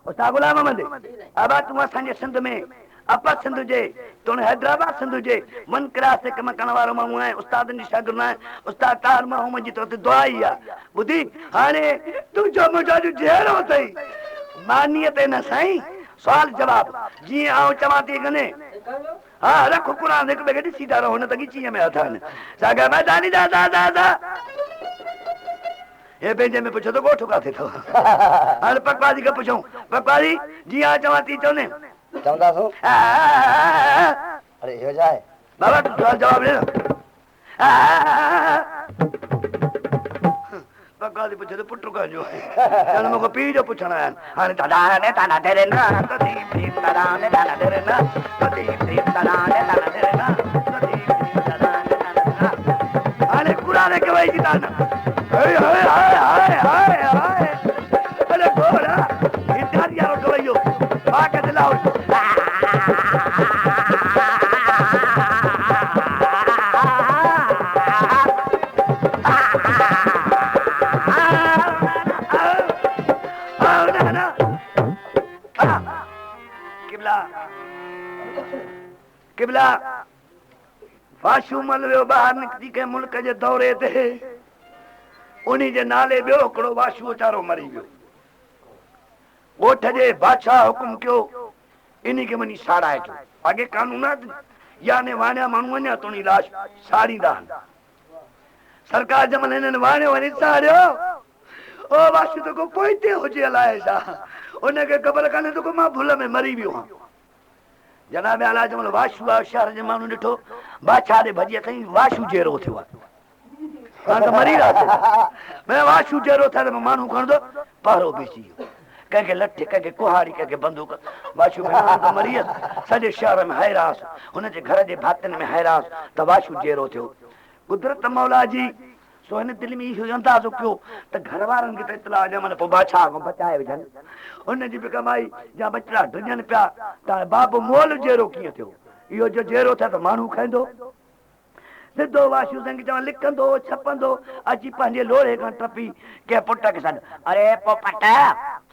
उस्ताद गुलाम अहमद आबाद तू असांजे सिंध में अपा सिंध जे तुण हैदराबाद सिंध जे वन क्लास ते कम करण वारो माण्हू आहे उस्तादनि जी शागिर्द आहे उस्ताद तार मोहम्मद जी तरफ़ दुआ ई आहे ॿुधी हाणे तुंहिंजो मुंहिंजो जहिड़ो अथई मानीअ ते न साईं सवाल जवाब जीअं आउं चवां थी गने हा रखो क़ुर हिक ॿिए खे ॾिसी था रहो हुन त ॻीचीअ में हथ आहिनि साॻा मैदानी दादा दादा हे पंहिंजे में पुछो त ॻोठो किथे अथव हाणे पकवादी खे पुछूं पकवादी जीअं चवां थी चवंदे चवंदासूं अरे इहो छा आहे बाबा तूं सवाल जवाब ॾे न पकवादी पुछे त पुट कंहिंजो आहे मूंखे पीउ जो पुछणा आहिनि हाणे दादा ने दादा तेरे न दादा ने दादा तेरे न दादा ने दादा तेरे न हाणे क़ुरान खे वेही थी न हाय हाय हाय हाय हाय अरे घोड़ा इत्यादि यारो गवैयो बाके दिलाओ किबला वाशूमल वियो ॿाहिरि निकिती कंहिं मुल्क जे दौरे ते उन्ही जे नाले ॿियो हिकिड़ो वाशू वीचारो मरी वियो ॻोठ जे बादशाह हुकुम कयो इन खे वञी साड़ाइजो अॻे कानून याने वाणिया माण्हू अञा तुंहिंजी लाश साड़ींदा सरकार जमल हिननि वाणियो वञी साड़ियो ओ वाशू त को पोइते हुजे अलाए छा उनखे ख़बर कान्हे त को मां भुल में मरी वियो आहियां जनाब आला जमल वाशू आहे शहर जे माण्हू ॾिठो बादशाह ॾे भॼी अथई वाशू जहिड़ो थियो आहे हाणे त मरी रहिया वाशू जहिड़ो थिया त माण्हू खणंदो पहरो बीसी वियो कंहिंखे लठे कंहिंखे कुहाड़ी कंहिंखे बंदूक वाशू मरी सॼे शहर में हैरास हुनजे घर जे भातियुनि में हैरास त वाशू जहिड़ो थियो कुदरत मौला जी सो हिन दिलि में इहो अंदाज़ो कयो त घर वारनि खे त इतला ॼमनि पोइ बादशाह खां बचाए विझनि हुनजी बि कमाई जा बचड़ा ड्रिजनि पिया त बाबू मोल जहिड़ो कीअं थियो इहो जो जहिड़ो थिया त माण्हू खाईंदो सिधो वाशू संग चवण लिखंदो छपंदो अची पंहिंजे लोड़े खां टपी कंहिं पुट खे सॾु अरे पोपट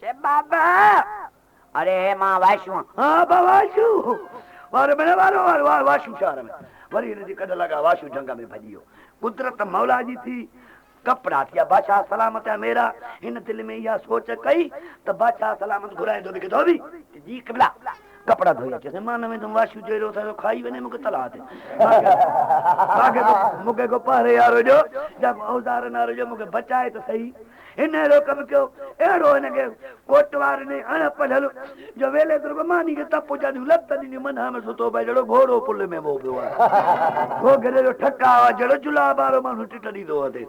चे बाबा अरे मां वाशू हा बा वाशू वारो में वारो वारो वाशू शहर में वरी हिनजी कॾ लॻा वाशू जंग में भॼी वियो कुदरत मौला जी थी कपिड़ा थिया बादशाह सलामत आहे मेरा हिन दिलि में इहा सोच कई त बादशाह सलामत घुराईंदो बि धोबी जी किबला कपिड़ा धोई अचे मां न वेंदुमि वाशू जहिड़ो थियो खाई वञे मूंखे तलाह ते मूंखे को पहिरे यारो ॾियो या औज़ार नारो ॾियो मूंखे बचाए त सही हिन अहिड़ो कमु कयो अहिड़ो हिनखे कोट वारनि अण पढ़ियल जो वेले तुर मानी खे तप ॾिनियूं लत ॾिनियूं मना में सुतो पियो जहिड़ो घोड़ो पुल में वो पियो आहे हो घेरे जो ठका जहिड़ो जुलाब वारो माण्हू टिट ॾींदो आहे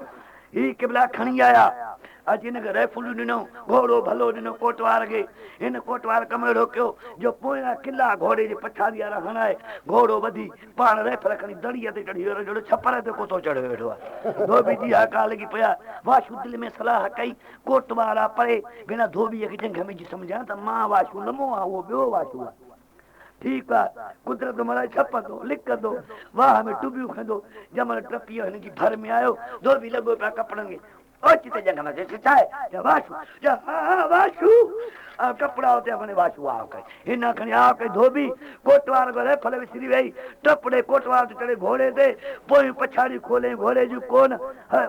ही किबला खणी आया अॼु हिनखे रैफुल ॾिनो घोड़ो भलो ॾिनो कोटवार खे हिन कोटवार कमु अहिड़ो कयो जो पोयां किला घोड़े जे पछाड़ी वारा हणाए घोड़ो वधी पाण रैफल खणी दड़ीअ ते चढ़ी वियो जहिड़ो छपर ते कोतो चढ़ियो वेठो आहे धोबी जी हका लॻी पिया वाशू दिलि में सलाह कई कोटवार आहे परे बिना धोबीअ खे जंग में सम्झां त मां वाशू लमो आहे उहो ॿियो वाशू आहे ठीकु आहे कुदरत मलाई छपंदो लिखंदो वाह में टुबियूं खंदो जमल टपीअ हिनजी भर में आयो धोबी लॻो पिया कपिड़नि खे ओचिते जंग में छा आहे वाशू वाशू कपिड़ा उते अपने वाशू आव कई हिन खणी आव कई धोबी कोटवार को रेफल विसरी वई टपड़े कोटवार ते चढ़े घोड़े ते पोइ पछाड़ी खोले घोड़े जूं कोन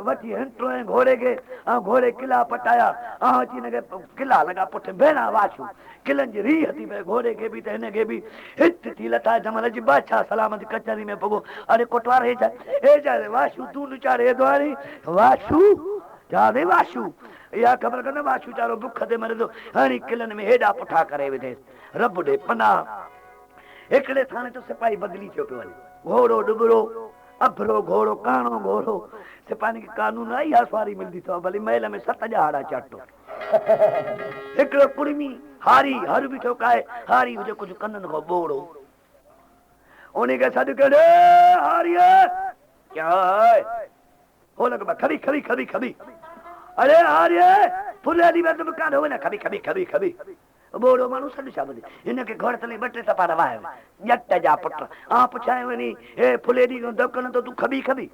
वठी हिंटो ऐं घोड़े खे घोड़े किला पटाया अची हिनखे किला लॻा पुठ भेणा वाशू किलनि जी रीह थी पए घोड़े खे बि त हिनखे बि हित थी लथाए जमल जी बादशाह सलामत कचहरी में पगो अरे कोटवार हे छा वाशू तूं वीचारे द्वारी वाशू जादे वाशू इहा ख़बर कंदो वाशू चारो बुख ते मरे थो हणी किलनि में हेॾा पुठा करे विधेसि रब ॾे पनाह हिकिड़े थाणे तो सिपाही बदिली थियो पियो वञे घोड़ो डुबरो अभरो घोड़ो काणो घोड़ो सिपाही खे कानून आई आहे सवारी मिलंदी अथव भली महल में 7 ॼाड़ा चाटो हिकिड़ो कुड़मी हारी हर बीठो काए हारी हुजे कुझु कननि खां ॿोड़ो उन खे सॾु कयो हारीअ क्या हो लॻ खबी खबी खबी खबी अरे हारीअ फुल ॾी में तुम कान हो न खबी खबी खबी खबी ॿोड़ो माण्हू सॾु छा ॿुधे हिनखे घर तले 2-3 तपारा वायो ॼट जा पुट पुछाए वञी हे फुले ॾी दबकन त तूं खबी खबी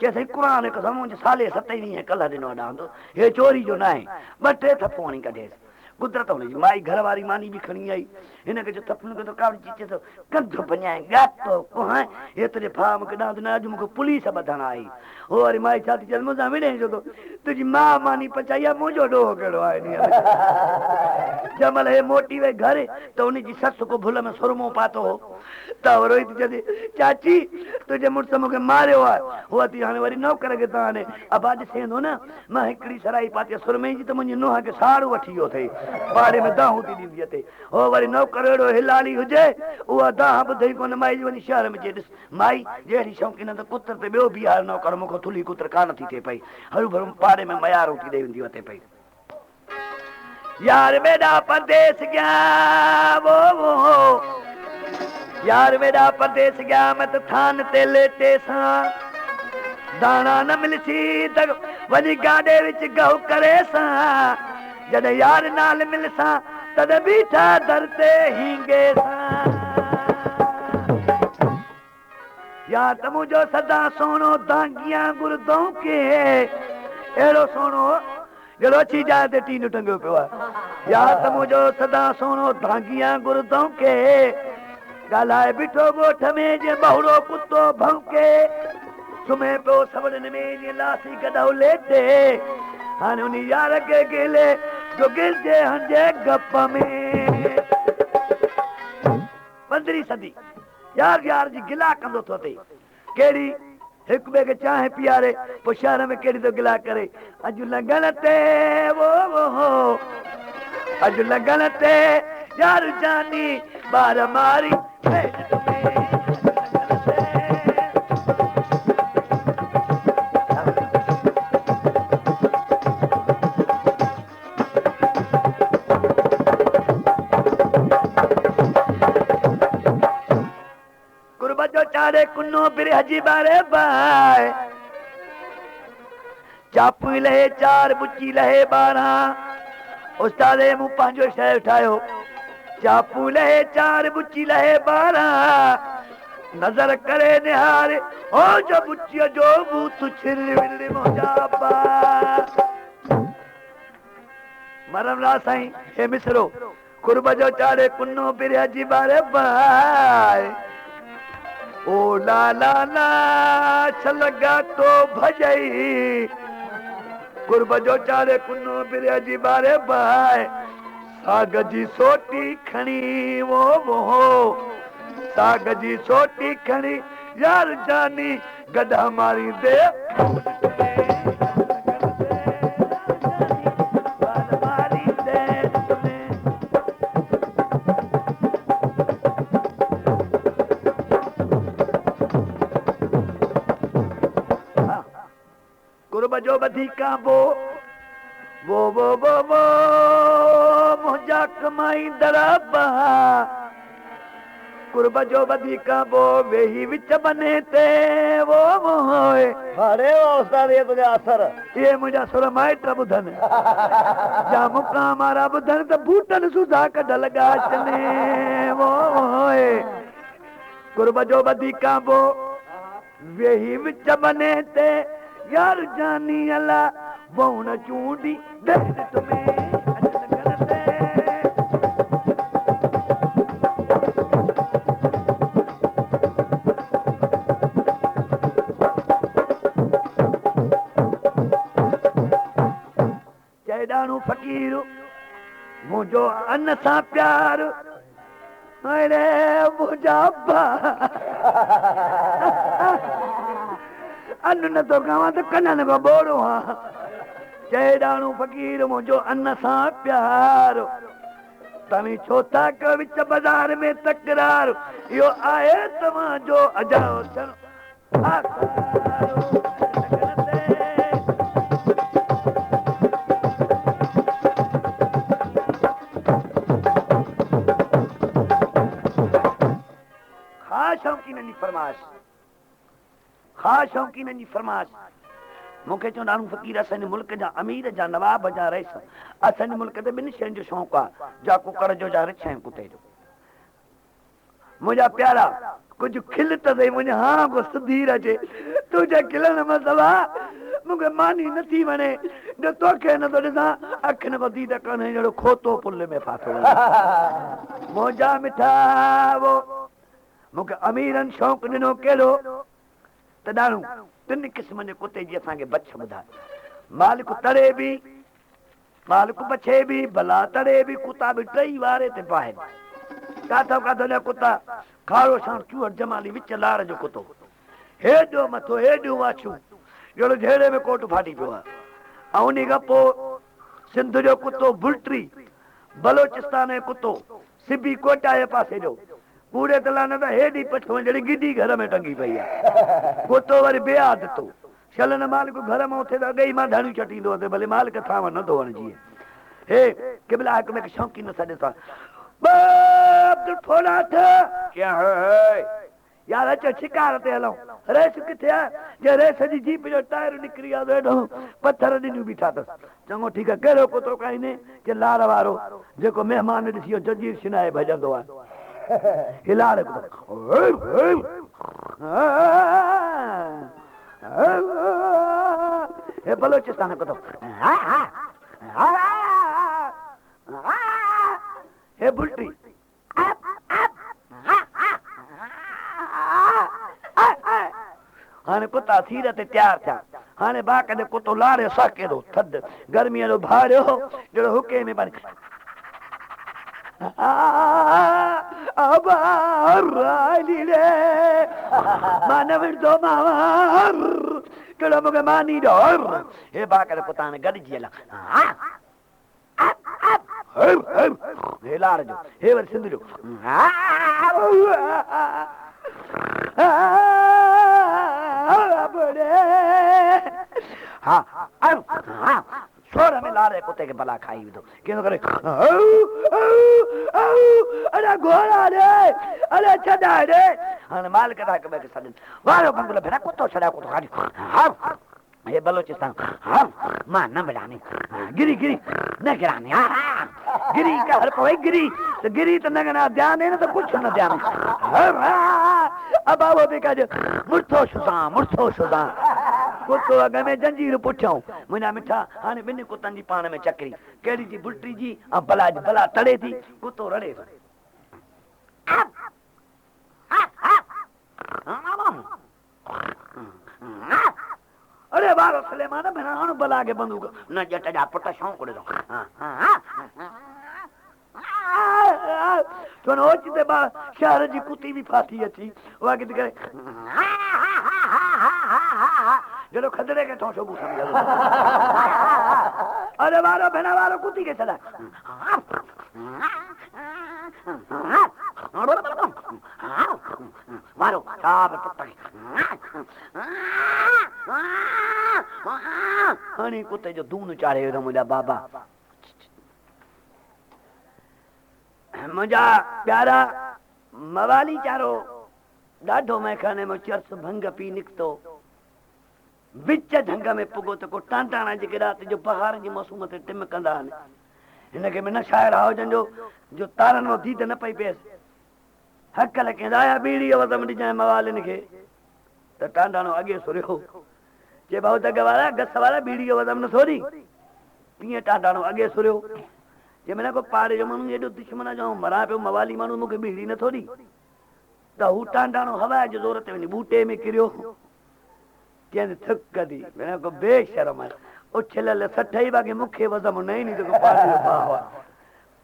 चएसि क़ुरान हिकु साले 7 ॾींहं कल्ह ॾिनो डांदो हे चोरी जो न आहे 2-3 थप्पो हणी कढेसि कुदरत हुनजी माई घर वारी मानी बि खणी आई हिनखे जो तपन के तो कावड़ी चीचे तो कंध बन्याए गातो कोहां एतरे भाउ मूंखे ॾांहुं न अॼु मूंखे पुलिस ॿधण आई हो वरी माई छा थी चल मूंसां विड़े छो तो तुंहिंजी मां मानी पचाई आहे मुंहिंजो ॾोह कहिड़ो आहे जंहिं महिल हे मोटी वई घर त उनजी ससु को भुल में सुरमो पातो हो त रोई थी चए चाची तुंहिंजे मुड़ुस मूंखे मारियो आहे उहा थी हाणे वरी नौकर खे त हाणे अबा ॾिसेंदो न मां हिकिड़ी सराई पाती आहे सुरमे जी त मुंहिंजी नुंहं खे साड़ू वठी वियो अथई पाड़े में दाहूं थी ॾींदी अथई हो वरी नौकर अहिड़ो हिलाड़ी हुजे उहा दाह ॿुधई कोन माई वञी शहर में चए ॾिस माई जहिड़ी शौक़ीन त कुत्र ते ॿियो बीहार नौकर मूंखे थुली कुत्र कान थी थिए पई हरू भरू पाड़े में मया रोटी ॾेई वेंदी अथे पई यार मेरा परदेस गया वो यार मेरा परदेस गया मैं तो थान ते लेटे सां दाना न मिलसी त वञी गाॾे विच गहू करे सां जॾहिं यार नाल मिलसां तॾहिं बीठा दर ते हींगे सां यार त मुंहिंजो सदा सोनो दांगियां गुरदों के अहिड़ो सोनो जहिड़ो अची जाइ ते टीन टंगियो पियो आहे यार त मुंहिंजो सदा सोनो दांगियां गुरदों के ॻाल्हाए बीठो ॻोठ में जीअं बहुड़ो कुतो भौंके सुम्हे पियो सवड़नि में जीअं लासी गॾो लेटे हाणे उन यार खे गिले जो गिरजे हंजे गप में 15वीं सदी यार यार जी गिला कंदो थो थिए कहिड़ी हिक ॿिए खे चांहि पीआरे पोइ शहर में कहिड़ी थो गिला करे अॼु लॻण ते वो अॼु लॻण ते यार जानी ॿार मारी चारे कुन्नो बिरे हजी बारे बाय चापू लहे 4 बुची लहे 12 उस्तादे मूं पंहिंजो शहर ठाहियो चापू लहे 4 बुची लहे 12 नज़र करे निहारे ओ जो बुचीअ जो बूथ छिल विल मोजाबा मरमला साईं हे मिसरो कुर्ब जो चारे कुन्नो बिरे हजी बारे बाय ओ ला ला ला छलगा तो भजई कुर्ब जो चारे कुन्नो बिरे जी बारे बाय साग जी सोटी खणी वो साग जी सोटी खणी यार जानी गधा मारी दे जो बधीका वो मुंहिंजा कमाई दराबा कुर्ब जो बधीका वो वेही विच बने ते वो अरे उस्ताद ये तुझे असर ये मुंहिंजा सुर माइट ॿुधनि जा मुका मारा ॿुधनि त बूटनि सुधा कढ लॻा अचनि वो कुर्ब जो बधीका वो वेही विच बने ते यार जानी अला वौन चूंडी दर्द तुम्हें चैडानू फकीर मुझो अन्न सा प्यार अरे मुझा अन्न न तो खावां त कननि खां बोड़ो आहे चैडाणू फकीर मुंहिंजो अन्न सां प्यार तव्हीं छो था कयो विच बाज़ार में तकरार इहो आहे तव्हांजो अजायो ख़ासि शौक़ीननि जी फरमाइश ख़ासि शौक़ीननि जी फरमाइश मूंखे चवंदा ॾाढो फ़क़ीर असांजे मुल्क जा अमीर जा नवाब जा रईस असांजे मुल्क ते 2 शयुनि जो शौक़ु आहे जा कुकड़ जो जा रिछ ऐं कुते जो मुंहिंजा प्यारा कुझु खिल त सही मुंहिंजे हा को सुधीर अचे तुंहिंजे खिलण में सवा मूंखे मानी नथी वणे जो तोखे न थो ॾिसां अखि न ॿधी त कान्हे जहिड़ो खोतो पुल में फाथो मोजा मिठा वो मूंखे अमीरनि शौक़ु ॾिनो कहिड़ो त ॾाढो 3 क़िस्म जे कुते जी असांखे बछ ॿुधाए मालिक तड़े बि मालिक बछे बि भला तड़े बि कुता बि टई वारे ते पाए काथो काथो जा कुता खारो सां चूहर जमाली विच लार जो कुतो हेॾो मथो हेॾियूं वाछूं जहिड़ो जहिड़े में कोट फाटी पियो आहे ऐं उन खां पोइ सिंध जो कुतो बुल्ट्री बलोचिस्तान जो कुतो सिबी कोटा जे पासे जो कूड़े तलान त हेॾी पछो जहिड़ी गिडी घर में टंगी पई आहे कुतो वरी बेआदतो छलनि मालिक घर मां उथे त अॻई मां धाणियूं चटींदो आहे भले मालिक थांव न थो वण जीअं हे किबला हिक में शौक़ीन न छॾे था यार अचो शिकार ते हलूं रेस किथे आहे जे रेस जी जीप जो टायर निकिरी आहे हेॾो पथर ॾिनियूं बीठा अथसि चङो ठीकु आहे कहिड़ो कुतो काईने कि लार वारो जेको महिमान ॾिसी जंजीर छिनाए भॼंदो आहे हिलार हे बलोचिस्तान कुतो हे बुल्टी हाणे कुता सीर ते तयार थिया हाणे बा कॾहिं कुतो लारे साके थो थधि गर्मीअ जो भाड़ियो जहिड़ो हुके में पाणी मां न विझंदो कहिड़ो मूंखे मानी ॾियो हे बा करे कुता हाणे गॾिजी हला हे लार जो हे वरी सिंध जो सोर में लारे कुत्ते के भला खाई विधो किनो करे अरे घोड़ा रे अरे छॾा रे हाणे मालिक था के सॾनि वारो बंगलो भेड़ा कुतो छॾा कुतो खाली ये बलोचिस्तान मां न मिलानी गिरी गिरी न गिरानी गिरी का हर कोई गिरी तो गिरी तो न गना ध्यान है ना तो कुछ न ध्यान अब वो देखा जो मुर्थो शुदा कुतो अगे में जंजीर पुठियो मुना मिठा हाने बिन कुतन जी पान में चकरी केड़ी जी बुल्टी जी आ भला तड़े थी कुतो रड़े अरे बारो सलेमान बिना हण बला के बंदूक न जट जा पुट शौक दो तो नोच ते बा शहर जी कुती भी फाती अची वा कित करे जरो खदड़े के ठोसो बु समझ अरे बारो बिना बारो कुती के चला मारो साब पुट हणी कुत्ते जो दून चाढ़े वियो मुंहिंजा बाबा मुंहिंजा प्यारा मवाली चारो ॾाढो मैखाने में चर्स भंग पी निकितो विच झंग में पुगो त को टांटाणा जेके राति जो बहार जी मौसम ते टिमकंदा आहिनि हिनखे में न शाइर हुजनि जो तारनि में दीद न पई पियसि हक़ लकेंदा आया बीड़ी वज़म ॾिजांइ मवालिन खे त टांडाणो अॻे सुरियो जे भाऊ दग वारा गस वारा बीड़ी वज़म न थोरी तीअं टांडाणो अॻे सुरियो जे मैंने को पाड़े जो माण्हू एॾो दुश्मन जो मरा पियो मवाली माण्हू मूंखे बीड़ी न थोरी त हू टांडाणो हवा जे ज़ोर ते वञी बूटे में किरियो चईं थक कदी मैंने को बेशरम उछल सठई बाक़ी मूंखे वज़म न ईंदी जेको पाड़े जो भाउ आहे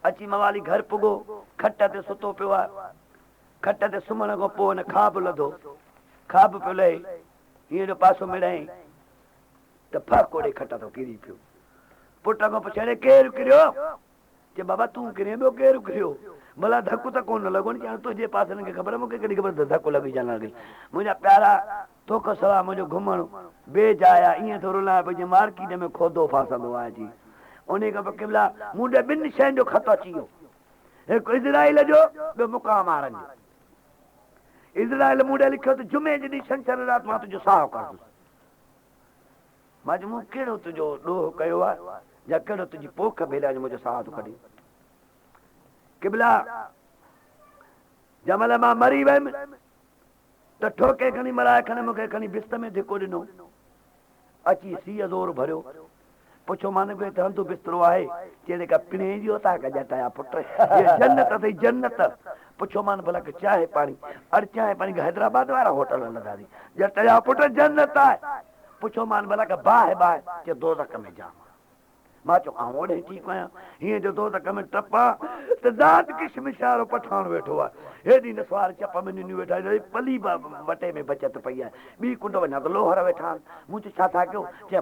अची मवाली घर पुगो खट ते सुतो पियो आहे खट ते सुम्हण खां पोइ हिन खाब लधो खाब पियो लहे हीअं जो पासो मिड़ाई त फक ओड़े खट तो किरी पियो पुट खां पुछे केरु किरियो चए बाबा तूं किरे ॿियो केरु किरियो भला धकु त कोन लॻो नी तुंहिंजे पासे हिनखे ख़बर मूंखे कॾहिं ख़बर धकु लॻी जान लॻी मुंहिंजा प्यारा तोख सवा मुंहिंजो घुमणु बेजाए आहे ईअं थोरो लाइ भई जीअं मार्केट में खोदो फासंदो आहे जी उन खां पोइ किमला मूं ॾे ॿिनि शयुनि जो ख़त अची वियो हिकु इज़राइल जो ॿियो मुकाम वारनि जो इज़राइल मूं ॾे लिखियो त जुमे जे ॾींहुं छंछरु राति मां तुंहिंजो साहु कंदुसि मां चयो मूं कहिड़ो तुंहिंजो ॾोह कयो आहे या कहिड़ो तुंहिंजी पोख भेलिया जो मुंहिंजो साहु कढी किबला जंहिं महिल मां मरी वियुमि त ठोके खणी मराए खणी मूंखे खणी बिस्त में धिको ॾिनो अची 100 ज़ोर भरियो पुछो माने कोई हंधु बिस्तरो आहे चेड़े का पिणे जो ता का जटाया पुट ये जन्नत अथई जन्नत पुछो मान भला के चाहे पानी अर चाहे पानी हैदराबाद वाला होटल लदारी जटाया पुट जन्नत आहे पुछो मान भला के बाह के दोज़ख में जाम मां चो ओड़े ठीक आहियां हीअं जो दोज़ख में टपा त दाद किशमिशारो पठान वेठो आहे हेॾी नसवार चप में ॾिनी वेठा पली वटे में बचत पई आहे ॿी कुंड वञा त लोहर वेठा मूं चयो छा था कयो चए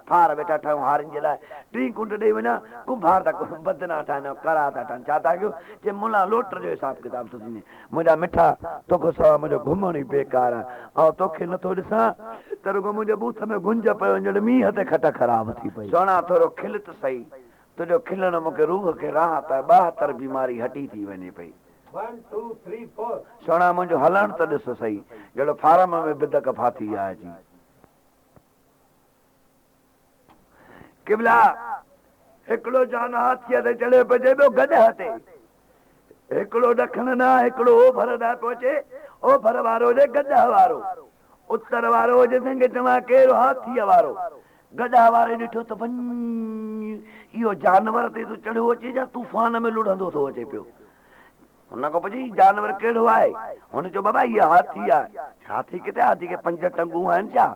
फार वेठा ठाहियूं हारनि जे लाइ 3 कुंड ॾेई वञा कुंभार था बदना ठाहिनि करा था ठाहिनि छा था कयो चए मुला लोटर जो हिसाब किताब थो थींदे मुंहिंजा मिठा तोखे सवा मुंहिंजो घुमण ई बेकार आहे ऐं तोखे नथो ॾिसां त रुगो मुंहिंजे बूथ में गुंज पियो ॼण मींहं ते खट ख़राब थी पई सोना थोरो खिल त सही तुंहिंजो खिलण मूंखे रूह खे राहत 72 बीमारी हटी थी वञे पई 1 2 3 4 सोना मुंहिंजो हलण त ॾिस सही जहिड़ो फार्म में बिदक फाथी आहे जी किबला हिकिड़ो जान हाथीअ ते चढ़े पियो ॿियो गॾह ते हिकिड़ो ॾखण न हिकिड़ो ओभर न पहुचे ओभर वारो हुजे गॾह वारो उत्तर वारो हुजे तंहिंखे चवां कहिड़ो हाथीअ वारो गॾह वारे ॾिठो त वञ इहो जानवर ते तूं चढ़ियो अचे या तूफ़ान में लुढ़ंदो थो अचे पियो हुन खां पुछी जानवर कहिड़ो आहे हुन चयो बाबा इहा हाथी आहे हाथी किथे हाथी खे 5 टंगूं आहिनि छा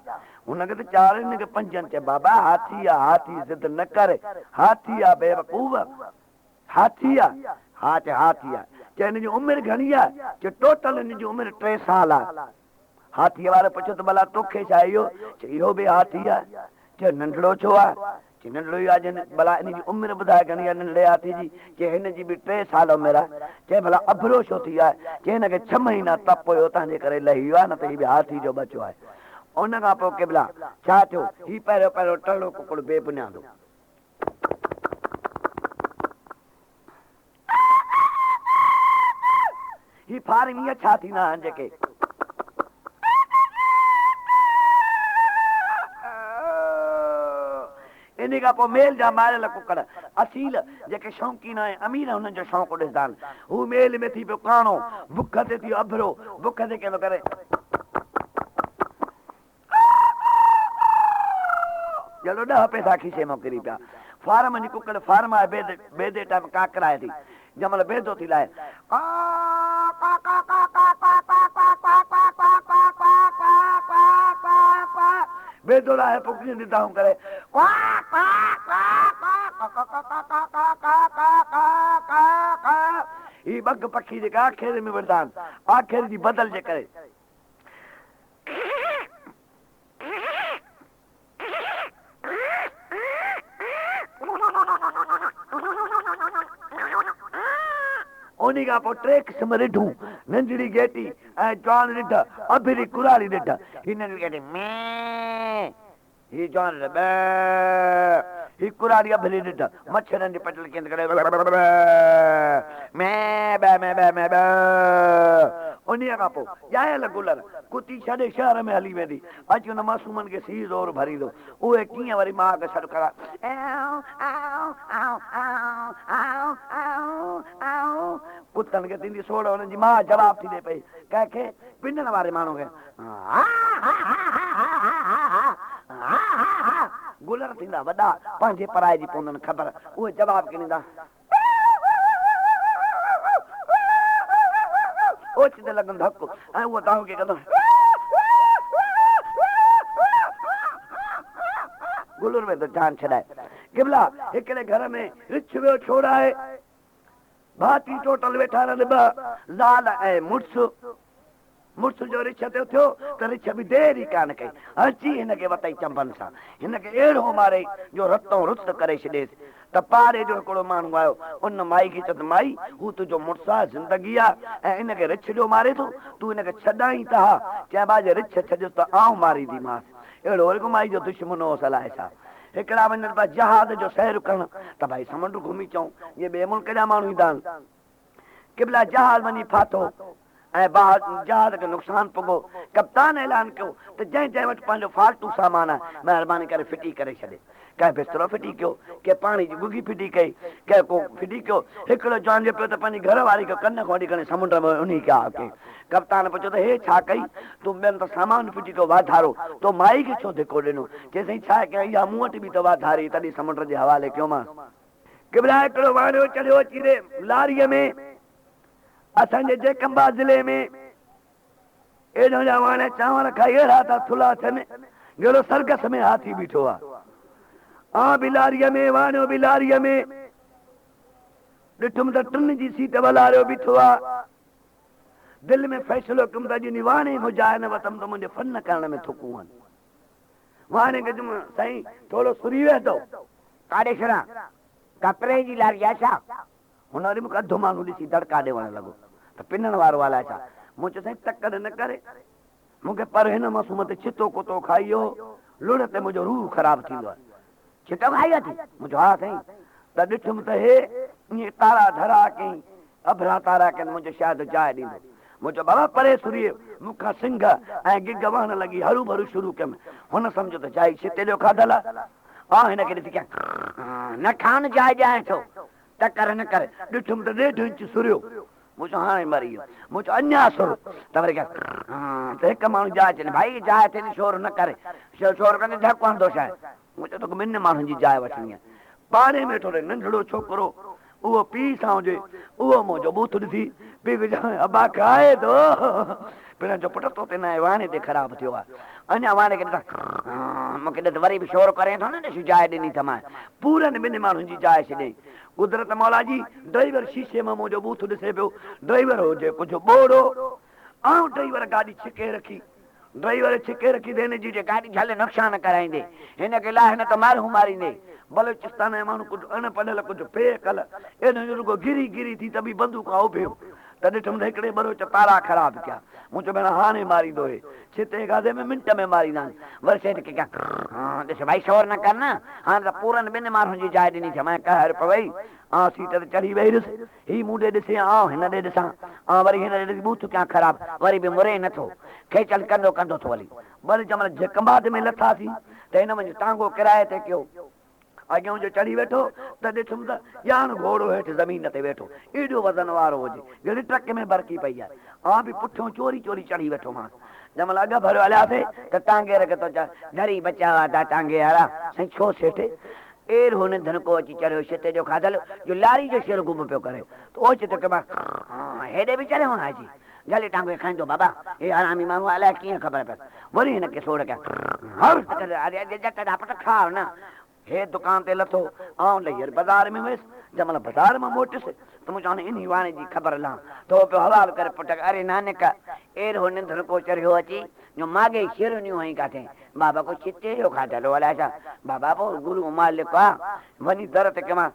हुनखे त 4 हिनखे 5 चए बाबा हाथी आहे हाथी ज़िद न कर हाथी आहे बेवकूफ़ हाथी आहे हा चए हाथी आहे चए हिन जी उमिरि घणी आहे चए टोटल हिन जी उमिरि 3 साल आहे हाथीअ वारे पुछियो त भला तोखे छा इहो चए इहो बि हाथी आहे चए नंढड़ो छो आहे चए नंढड़ो ई आहे भला इन जी उमिरि ॿुधाए घणी आहे नंढड़े हाथी जी चए हिन जी बि 3 साल उमिरि आहे चए भला अभरो छो थी आहे चए हिनखे 6 महीना तप हुयो तव्हांजे करे लही वियो आहे न त हीउ बि हाथी जो बचो आहे उन खां पोइ किबला छा थियो हीउ पहिरियों टड़ो कुकड़ बेबुनियादो हीउ फार्म ईअं छा थींदा आहिनि जेके इन खां पोइ मेल जा मारियल कुकड़ असील जेके शौक़ीन आहिनि अमीर हुननि जो शौक़ु ॾिसंदा आहिनि हू मेल में थी पियो काणो बुख ते थी अभरो बुख ते कंदो करे जहिड़ो 10 पैसा खीसे मां किरी पिया फार्म जी कुकड़ फार्म आहे बेदे टाइम काकराए थी जंहिंमहिल बेदो थी लाहे बेदो लाहे पुखी ॾिठा करे ही बग पखी जेका आखेर में वरदा आहिनि आखेर जी बदल जे करे उन्हीं खां पोइ 3 क़िस्म ॾिठूं नंढड़ी गेटी ऐं जवान ॾिठ अभिरी कुराड़ी ॾिठ ही नंढड़ी गेटी में ही जवान ही कुराड़ी अभिरी ॾिठ मच्छरनि जी पटल केंद्र करे उन्हीं खां पोइ ॼायल गुलर कुती छॾे शहर में हली वेंदी अॼु हुन मासूमनि खे 100 ज़ोर भरींदो उहे कीअं वरी मां खे सॾु करा कुतनि खे थींदी सोड़ हुननि जी मां जवाब थी ॾे पई कंहिंखे पिनण वारे माण्हू खे गुलर थींदा वॾा पंहिंजे पराए जी पवंदनि ख़बर उहे जवाब ॾींदा ओचिते लॻंदो हक़ ऐं उहो तव्हांखे कंदो गुलर में त जान छॾाए किबला हिकिड़े घर में रिछ वियो छोड़ आहे भाती टोटल वेठा रहनि 2 ज़ाल ऐं मुड़ुस जो रिछ ते थियो त रिछ बि देरि ई कान कई अची हिनखे वतई चंबनि सां हिनखे अहिड़ो मारे जो रतो रुत करे छॾेसि त पाड़े जो हिकिड़ो माण्हू आयो उन माई खे चयो त माई हू तुंहिंजो मुड़ुसु आहे ज़िंदगी आहे ऐं हिनखे रिछ जो मारे थो तूं हिनखे छॾाई त हा चए बाजे रिछ छॾियोसि त आउं मारींदीमांसि अहिड़ो वरी माई जो दुश्मन हो अलाए छा हिकिड़ा वञनि पिया जहाज जो सैर करणु त भाई समुंड घुमी अचूं इहे ॿिए मुल्क जा माण्हू ईंदा आहिनि किबला जहाज वञी फाथो ऐं जहाज खे नुक़सानु पुॻो कप्तान ऐलान कयो त जंहिं वटि पंहिंजो फालतू सामान आहे महिरबानी करे फिटी करे छॾे कंहिं बिस्तरो फिटी कयो, के पाणी जी गुगी फिटी कई, कंहिं को फिटी कयो। हिकिड़ो चवणु पियो त पंहिंजी घर वारी खे कन खां वठी करे समुंड में उन कया के कप्तान पुछियो त हे छा कई तूं ॿियनि त सामान फिटी कयो वाधारो तो माई खे छो धिको ॾिनो? चई साईं छा कयां इहा मूं वटि बि त वाधारी तॾहिं समुंड जे हवाले कयोमांसि। किबला हिकिड़ो वाणियो चढ़ियो अची रे लारीअ में असांजे जयकंबा ज़िले में एॾो जा वाणे चांवर खाई अहिड़ा था थुला थियनि जहिड़ो सरगस में हाथी बीठो आहे। बिलारीअ में वाणियो बिलारीअ में ॾिठुमि त टिनि जी सीट वलारियो बीठो आहे। दिलि में फ़ैसिलो कयुमि त अॼु वाणे हुजाए न वतमि त मुंहिंजे फन करण में थुकूं आहिनि। वाणे खे चयुमि साईं थोरो सुरी वियो अथव काॾे छॾां कपिड़े जी लारी आहे छा? हुन वरी मूंखे अधु माण्हू ॾिसी दड़का ॾियणु लॻो त पिनण वारो अलाए छा। मूं चयो साईं तकड़ न करे मूंखे पर हिन मासूम ते छितो कुतो खाइयो लुण ते मुंहिंजो रूह ख़राबु थींदो आहे। छितो खाई वठी? मुंहिंजो हा साईं। त ॾिठुमि त हे ईअं तारा धरा कई अभरा तारा कनि मुंहिंजो शायदि जाइ ॾींदो। मुंहिंजो बाबा परे सुरी मूंखां सिंघ ऐं गिग वहण लॻी हरू भरू शुरू कयमि। हुन सम्झो त जाइ छिते जो खाधल आहे। हिनखे ॾिसी कयां न खान जाइ ॼाए थो त कर न करे ॾिठुमि त 1.5 इंच सुरियो। मूं चयो हाणे मरी वियो। मूं चयो अञा सुर त वरी त हिकु माण्हू जाइ चए भाई जाइ थिए शोर न करे शोर कंदे धक हणंदो छा आहे। मूं चयो तोखे ॿिनि माण्हुनि जी जाइ वठणी आहे। पाड़े में थोरो नंढड़ो छोकिरो उहो पीउ सां हुजे उहो मुंहिंजो बूथ ॾिसी पीउ खे चवां अबा खाए थो पिण जो पुटु तो ते न वाणे ते ख़राबु थियो आहे। अञा वाणे खे ॾिसां मूंखे ॾिस वरी बि शोर करे थो न ॾिसी जाइ ॾिनी त मां पूरनि 2 माण्हुनि जी जाइ छॾियईं। कुदरत मौला जी ड्राइवर शीशे मां मुंहिंजो बूथ ॾिसे पियो। ड्राइवर हुजे कुझु ॿोड़ो ऐं ड्राइवर गाॾी छिके रखी ड्राइवर छिके रखी त हिनजी गाॾी झल नुक़सान कराईंदे हिनखे लाइ हिन त मारू मारींदे बलोचिस्तान जा माण्हू कुझु अणपढ़ियल कुझु फेकल एॾो रुगो गिरी गिरी थी त बि बंदूक उभियो त ॾिठुमि त हिकिड़े बलोच तारा ख़राबु कया। मूं चयो भेण हाणे मारींदो हे छिते गादे में मिंट में मारींदा वरी सेठ खे कयां ॾिस भाई शोर न कर न हाणे त पूरनि 2 माण्हुनि जी जाइ ॾिनी थी। मां कहर पवई सीट ते चढ़ी वेही ॾिस ही मूं ॾे ॾिसे हिन ॾे ॾिसां वरी हिन ॾे ॾिसी बूथ कयां ख़राबु वरी बि मुरे नथो खेचल कंदो कंदो थो वरी जंहिंमहिल जकंबाद में लथासीं त हिन मुंहिंजो टांगो किराए ते कयो। अॻियां जो चढ़ी वेठो त ॾिठुमि त ॼाण घोड़ो हेठि ज़मीन ते वेठो एॾो वज़न वारो हुजे जहिड़ी ट्रक में बरकी पई आहे। बि पुठियों चोरी चोरी चढ़ी वेठो मां जंहिंमहिल अॻ भरियो हलियासीं त टांगे रखे थो चए डरी बचा हुआ था टांगे वारा साईं छो सेठ एर हुन धनको अची चढ़ियो छिते जो खाधल जो लारी जो शेर गुम पियो करे त ओचित के मां हेॾे बि चढ़ियो न अची जले टांगे खाईंदो बाबा हे आरामी माण्हू अलाए कीअं ख़बर पए वरी हिनखे सोड़ कयां पट खा न हे दुकान ते लथो लही बाज़ार में वियुसि जंहिंमहिल बाज़ार मां मोटियुसि त मूं चवां इन वाणे जी ख़बर लां थो पियो हवाल करे पुट अरे नानक एर हो निंदर को चढ़ियो अची जो मागे शेरनियूं हई काथे बाबा को छिते जो खाधलो अलाए छा बाबा पोइ गुरू मालिक आहे वञी दर ते कमां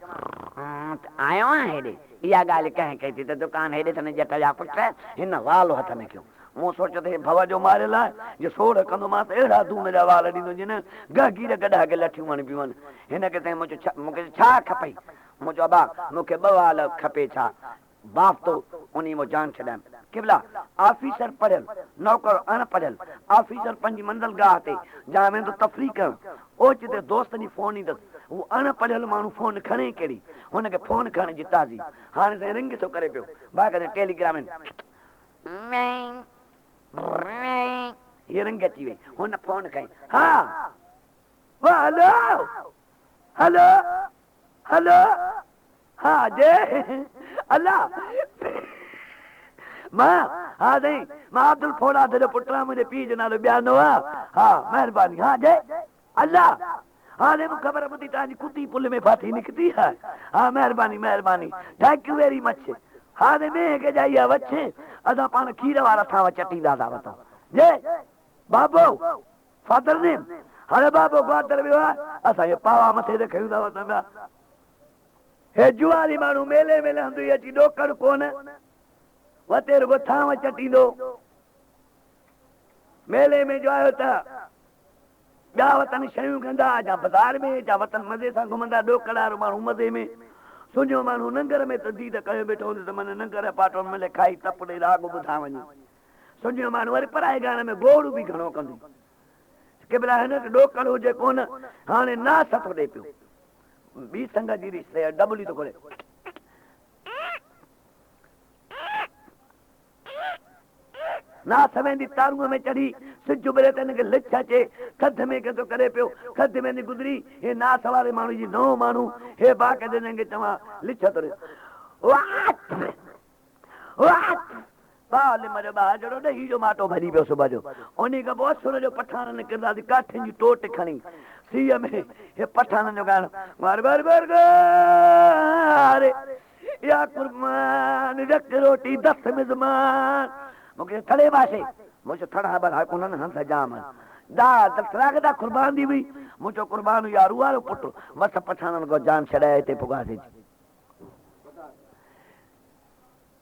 आयो आहियां हेॾे इहा ॻाल्हि कंहिं कई थी त दुकान हेॾे अथनि जट जा पुट हिन वाल हथ में कयो। मूं सोचियो त हे भव जो मारियल आहे जो सोड़ कंदोमांसि अहिड़ा धूम जा वाल ॾींदो जिन गहीर गॾा खे लठियूं वञी पियूं आहिनि हिनखे साईं मूंखे छा खपई मूं चयो अबा मूंखे 2 वाल खपे छा बाफ़्तो उन में जान छॾाम किबला ऑफिसर पढ़ियल नौकर अणपढ़ियल ऑफिसर पंहिंजी मंज़िल गाह ते जहाँ वेंदो तफ़री करणु ओचिते दोस्त जी फोन ईंदसि उहो अणपढ़ियल माण्हू फोन खणे कहिड़ी हुनखे फोन खणण जी ताज़ी हाणे साईं रिंग थो करे पियो भाई टेलीग्राम हीअ रिंग अची वई हुन फोन खई हा हलो हलो हलो हा जय अल्लाह मां हा साईं मां अब्दुल फोड़ा जो पुट आहियां मुंहिंजे पीउ जो नालो ॿियानो आहे हा महिरबानी हा जय अल्लाह हाणे मूंखे ख़बर ॿुधी तव्हांजी कुती पुल में फाथी निकिती आहे हा महिरबानी महिरबानी थैंक यू वेरी मच हाणे में खे जाई आहे वछ असां पाण खीर वारा थांव चटींदा था वठूं जय बाबो फादर नेम हाणे बाबो ग्वादर वियो आहे असां इहो पावा मथे ते खयूं था वठूं पिया हे जुआरी माण्हू मेले में लहंदो अची ॾोकड़ कोन वते रुगो थांव चटींदो मेले में जो आयो त ॿिया वतन शयूं कंदा या बाज़ार में या वतन मज़े सां घुमंदा ॾोकड़ वारो माण्हू मज़े में सुञो माण्हू नंगर में त दीद कयो वेठो हूंदो त माना नंगर पाटो मिले खाई टपड़े राग ॿुधा वञे सुञो माण्हू वरी पराए गाने में गोड़ बि घणो कंदो के बिला हिन ॾोकड़ हुजे कोन हाणे नास थो ॾे पियो ॿी संग जी डबली थो करे नास वेंदी तारूअ में चढ़ी सिज उभरे त हिनखे लिछ अचे खध में के थो करे पियो खध में गुज़री हे नास वारे माण्हू जी नओं माण्हू हे बा के हिनखे चवां लिछ थो जहिड़ो ॾही जो माटो भरी पियो सुबुह जो उन खां पोइ असुर जो पठाणनि किरदासीं काठियुनि जी टोट खणी सीअ में हे पठाणनि जो ॻाइणु या कुर्बान रख रोटी दस मिज़मान मूंखे थड़े पासे मुंहिंजो थड़ा भला कोन्हनि हंध जाम दा कुर्बान दी हुई मुंहिंजो कुर्बान यार वारो पुटु मस पठाणनि खां जान छॾाए हिते पुगासीं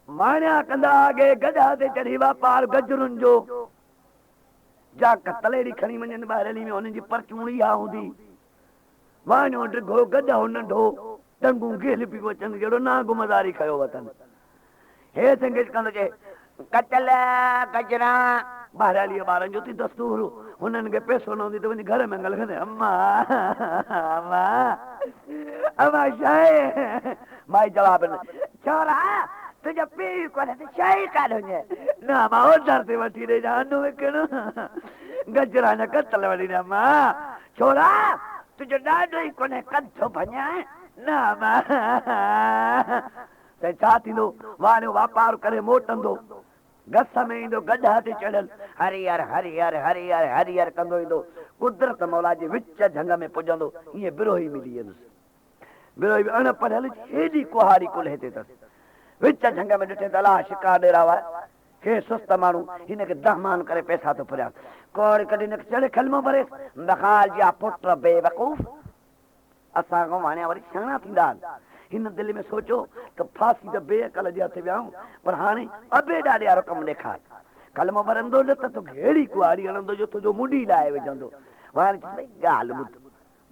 माण्या कंदा अॻे गॾा ते चढ़ी वापार गजरुनि जो जा तलेड़ी खणी वञनि ॿाहिरि में हुननि जी परचूणी आ हूंदी वाणियो डिघो गॾो नंढो टंगूं घेल पियूं अचनि जहिड़ो नागु मज़ारी खयो वतन हे संगीत कंदो चए कचल गजरा ॿाहिरि ॿारनि जो थी दस्तूर हुननि खे पैसो न हूंदी त वञी घर में गल कंदे अम्मा अम्मा अम्मा छाहे माई जवाब छोरा तुझो पीउ कोन्हे त शइ कान हुजे न मां ओधर ते वठी ॾे जानो विकिण गजरा जा कतल वठी ॾियां मां छोरा तुंहिंजो ॾाढो ई कोन्हे कंधो भञाए न मां त छा थींदो वाणियो वापार करे मोटंदो गस में ईंदो गॾा ते चढ़ियल हरियर हरियर हरियर हरियर कंदो ईंदो कुदरत मौला जे विच झंग में पुॼंदो ईअं बिरोही मिली वेंदुसि बिरोही अणपढ़ियल हेॾी कुहाड़ी कुल हिते अथसि विच झंग में ॾिठे त अलाह शिकार ॾेरावा हे सुस्त माण्हू हिनखे दहमान करे पैसा थो फुरिया कोड़ कॾहिं हिनखे चढ़े खलमो भरे बखाल जा पुट बेवकूफ़ असां खां हाणे वरी सियाणा थींदा हिन दिलि में सोचो त फांसी त बेअकल जे हथ वियाऊं पर हाणे अबे ॾाढे वारो कमु ॾेखार कलमो भरंदो न त तोखे अहिड़ी कुआरी हणंदो जो तुंहिंजो मुंडी लाहे विझंदो हाणे ॻाल्हि ॿुध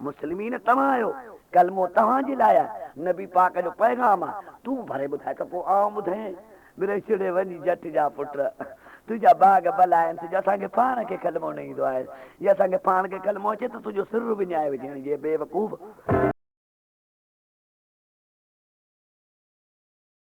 मुस्लिमीन तव्हां आहियो कलमो तव्हांजे लाइ आहे नबी पाक जो पैगाम आहे तूं भरे ॿुधाए त पोइ आउं ॿुधाए मिरे छिड़े वञी जट जा पुट तुंहिंजा बाग भला आहिनि तुंहिंजो असांखे पाण खे कलमो न ईंदो आहे या असांखे पाण खे कलमो अचे त तुंहिंजो सिर विञाए विझण जे बेवकूफ़